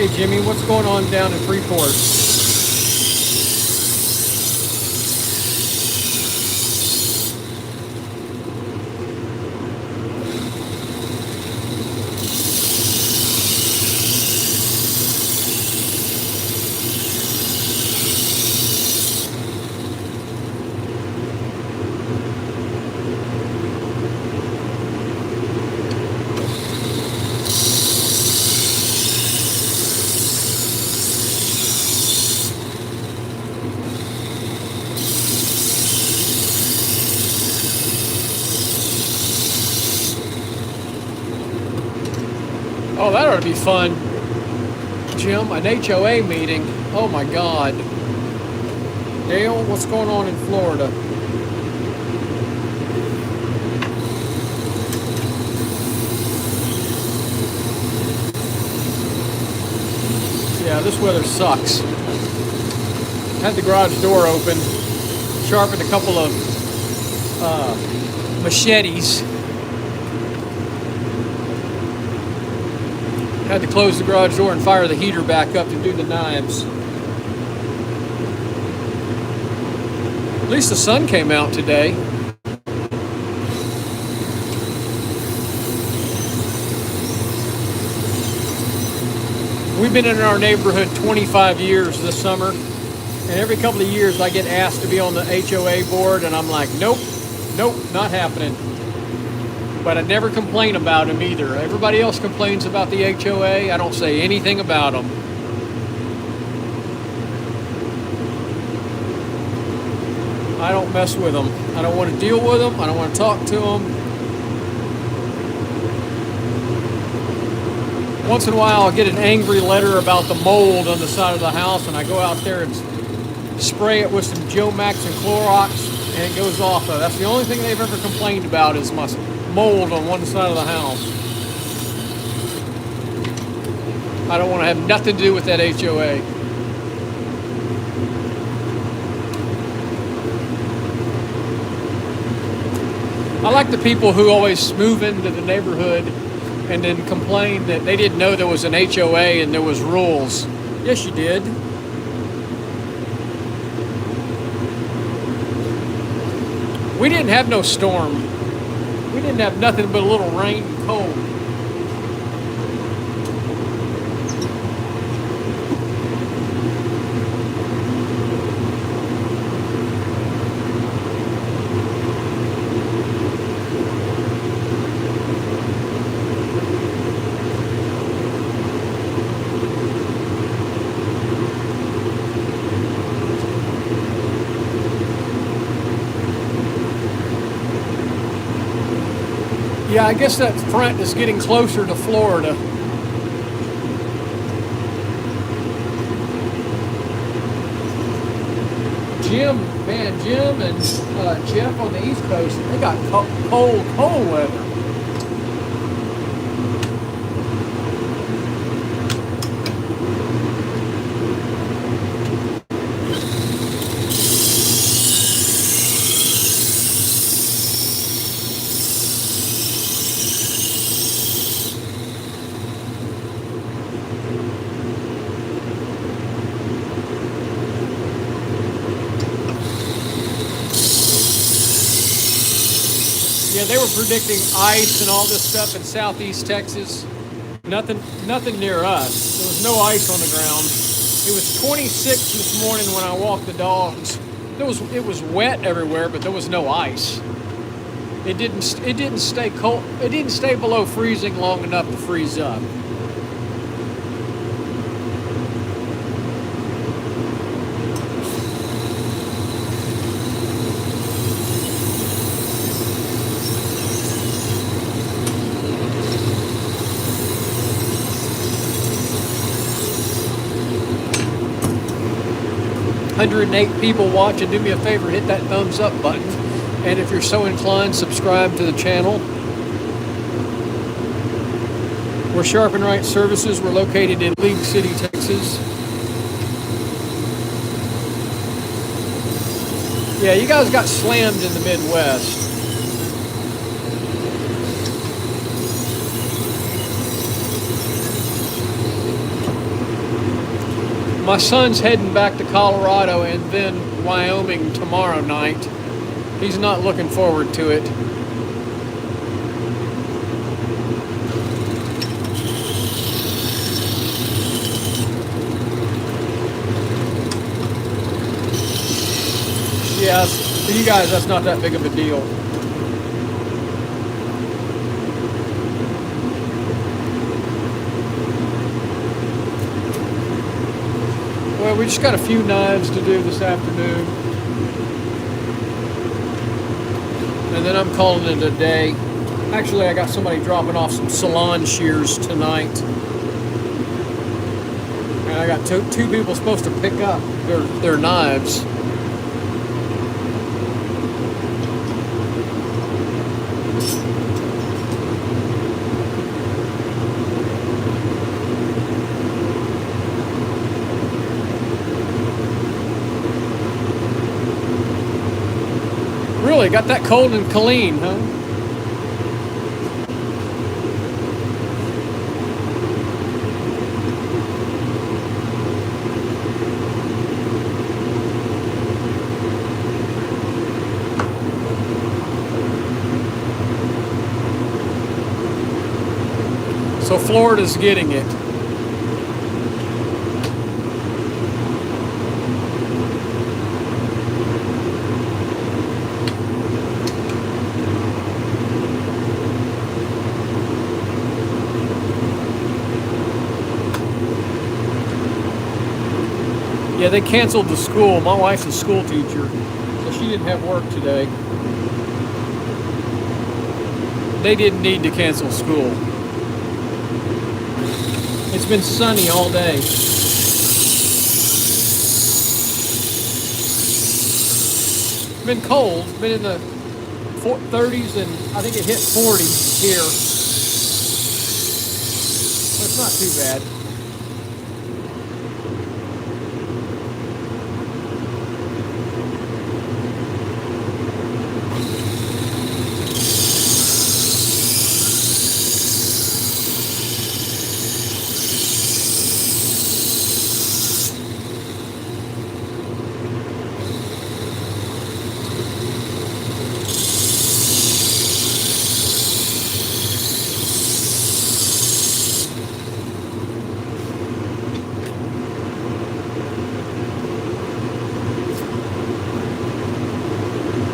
Hey Jimmy, what's going on down in Freeport? Oh, that ought to be fun. Jim, an HOA meeting. Oh my God. Dale, what's going on in Florida? Yeah, this weather sucks. Had the garage door open, sharpened a couple of machetes. Had to close the garage door and fire the heater back up to do the knives. At least the sun came out today. We've been in our neighborhood 25 years this summer, and every couple of years I get asked to be on the HOA board, and I'm like, nope, not happening. But I never complain about them either. Everybody else complains about the HOA. I don't say anything about them. I don't mess with them. I don't want to deal with them. I don't want to talk to them. Once in a while I'll get an angry letter about the mold on the side of the house, and I go out there and spray it with some Joe Max and Clorox, and it goes off. That's the only thing they've ever complained about is my mold on one side of the house. I don't want to have nothing to do with that HOA. I like the people who always move into the neighborhood and then complain that they didn't know there was an HOA and there was rules. Yes, you did. We didn't have no storm. We didn't have nothing but a little rain and cold. Yeah, I guess that front is getting closer to Florida. Jim and Jeff on the East Coast, they got cold weather. Yeah, they were predicting ice and all this stuff in southeast Texas. Nothing near us. There was no ice on the ground. It was 26 this morning when I walked the dogs. It was wet everywhere, but there was no ice. It didn't stay cold. It didn't stay below freezing long enough to freeze up. 108 people watching. Do me a favor, hit that thumbs up button. And if you're so inclined, subscribe to the channel. We're Sharpen Right Services. We're located in League City, Texas. Yeah, you guys got slammed in the Midwest. My son's heading back to Colorado and then Wyoming tomorrow night. He's not looking forward to it. Yes, for you guys, that's not that big of a deal. Well, we just got a few knives to do this afternoon. And then I'm calling it a day. Actually, I got somebody dropping off some Salon shears tonight. And I got two people supposed to pick up their knives. Really got that cold in Colleen, huh? So Florida's getting it. Yeah, they canceled the school. My wife's a school teacher, so she didn't have work today. They didn't need to cancel school. It's been sunny all day. It's been cold. It's been in the 30s, and I think it hit 40 here. But it's not too bad.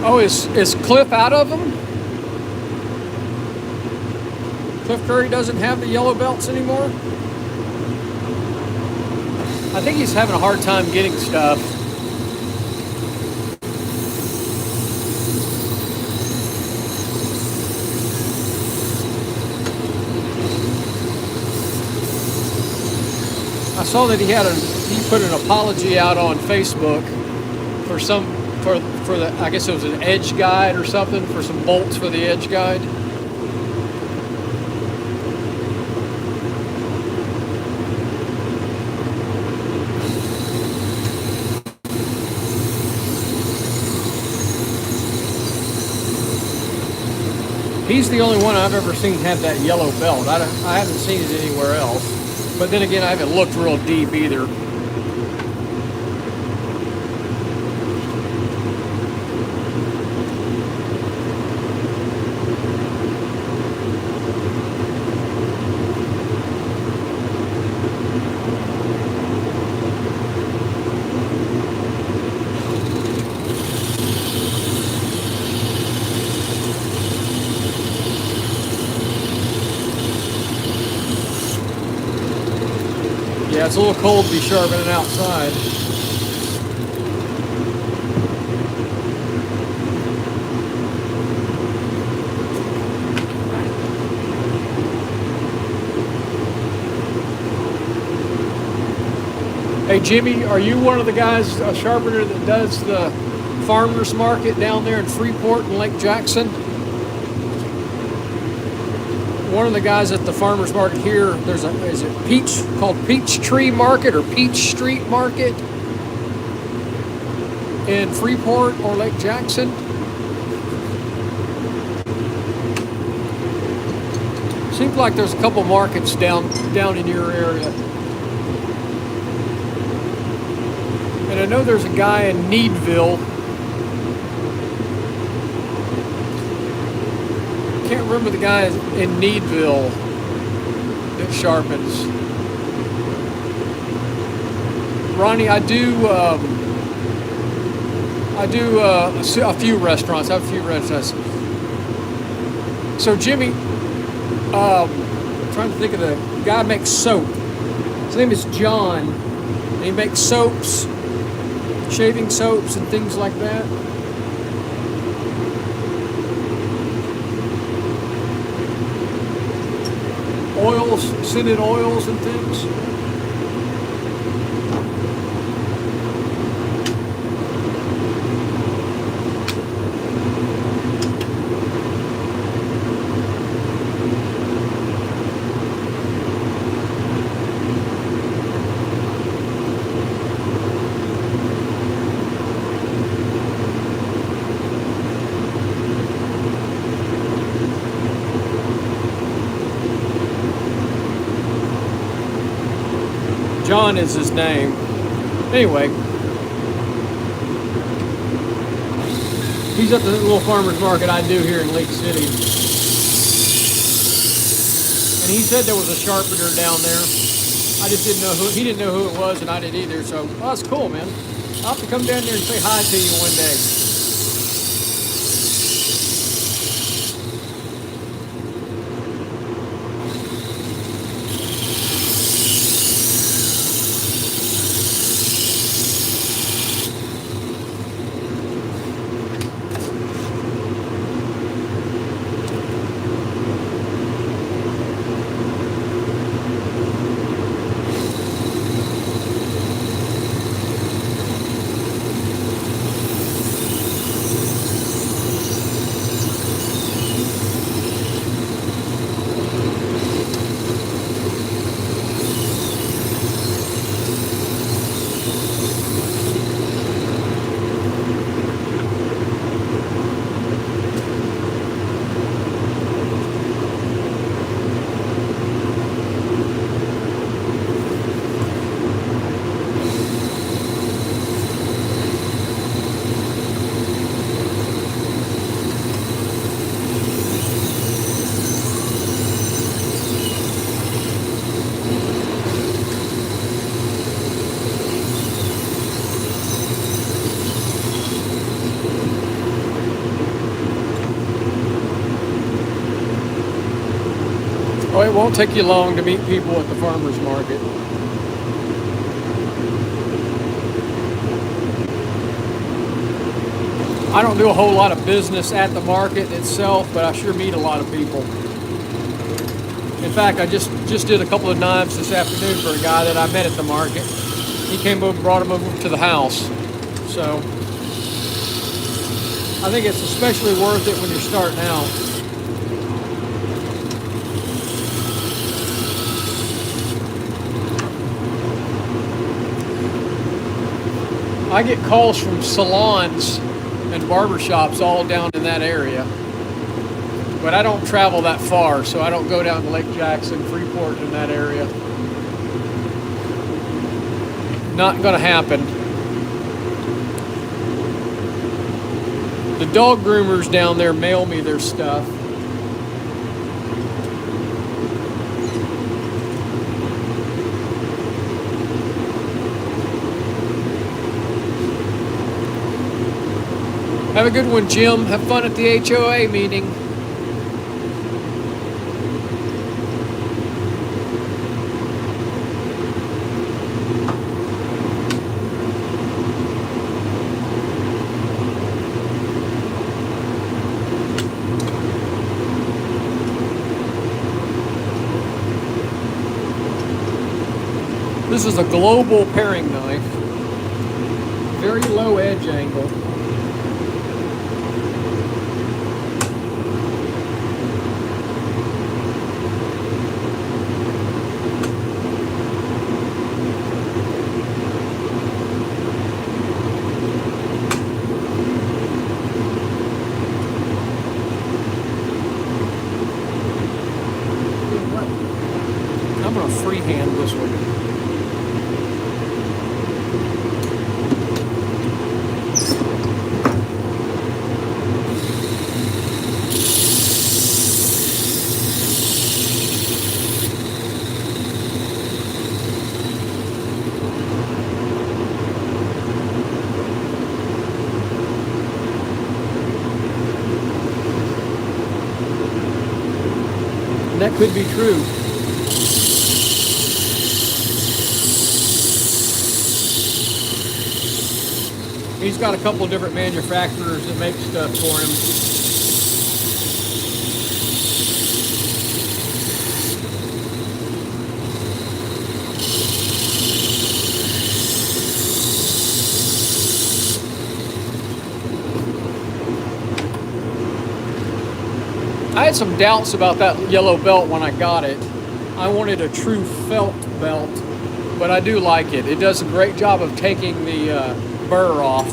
Oh, is Cliff out of them? Cliff Curry doesn't have the yellow belts anymore? I think he's having a hard time getting stuff. I saw that he put an apology out on Facebook for the, I guess it was an edge guide or something, for some bolts for the edge guide. He's the only one I've ever seen have that yellow belt. I haven't seen it anywhere else. But then again, I haven't looked real deep either. Yeah, it's a little cold to be sharpening outside. Hey Jimmy, are you one of the guys, a sharpener that does the farmers market down there in Freeport and Lake Jackson? One of the guys at the farmers market here, is it called Peachtree Market or Peach Street Market in Freeport or Lake Jackson? Seems like there's a couple markets down in your area. I know there's a guy in Needville. Can't remember the guy in Needville that sharpens. Ronnie, I do a few restaurants. I have a few restaurants. So Jimmy, I'm trying to think of the guy who makes soap. His name is John. And he makes soaps, shaving soaps and things like that. Oils, scented oils and things. John is his name. Anyway, he's at the little farmer's market I do here in Lake City. And he said there was a sharpener down there. I just didn't know he didn't know who it was, and I didn't either. So, oh, that's cool, man. I'll have to come down there and say hi to you one day. Oh, it won't take you long to meet people at the farmer's market. I don't do a whole lot of business at the market itself, but I sure meet a lot of people. In fact, I just did a couple of knives this afternoon for a guy that I met at the market. He came over, brought them over to the house. So I think it's especially worth it when you're starting out. I get calls from salons and barber shops all down in that area. But I don't travel that far, so I don't go down to Lake Jackson, Freeport in that area. Not gonna happen. The dog groomers down there mail me their stuff. Have a good one, Jim. Have fun at the HOA meeting. This is a global paring knife. Very low edge angle. I'm going to freehand this one. that could be true. He's got a couple different manufacturers that make stuff for him. I had some doubts about that yellow belt when I got it. I wanted a true felt belt, but I do like it. It does a great job of taking the burr off.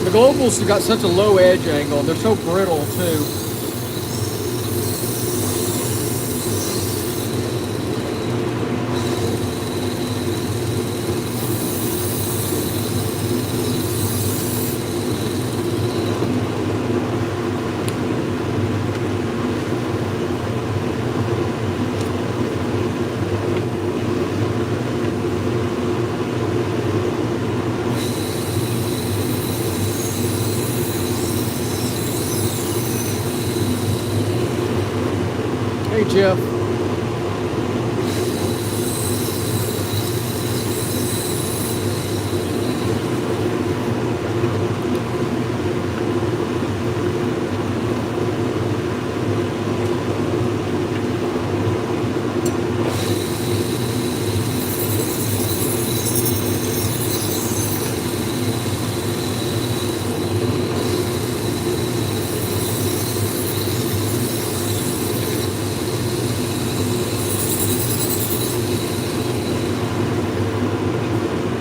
The Globals have got such a low edge angle. They're so brittle too. Hey, Jeff.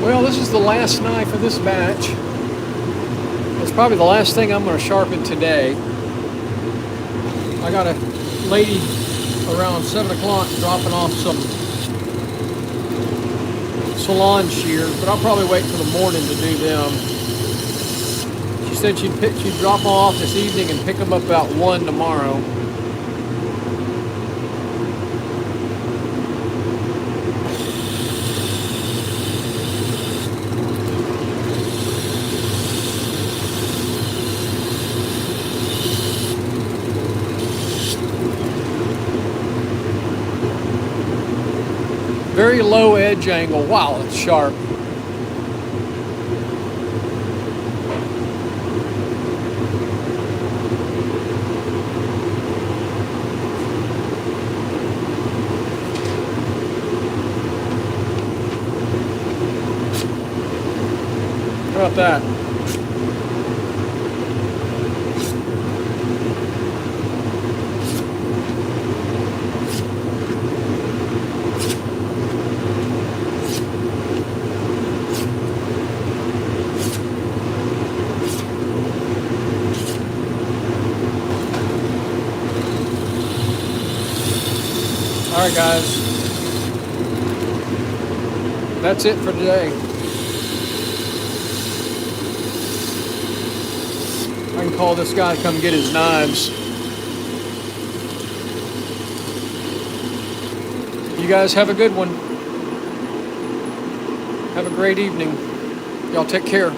Well, this is the last knife of this batch. It's probably the last thing I'm going to sharpen today. I got a lady around 7 o'clock dropping off some Salon shears, but I'll probably wait till the morning to do them. She said she'd drop them off this evening and pick them up about 1 tomorrow. Very low edge angle. Wow, it's sharp. How about that? All right, guys, that's it for today. I can call this guy to come get his knives. You guys have a good one. Have a great evening. Y'all take care.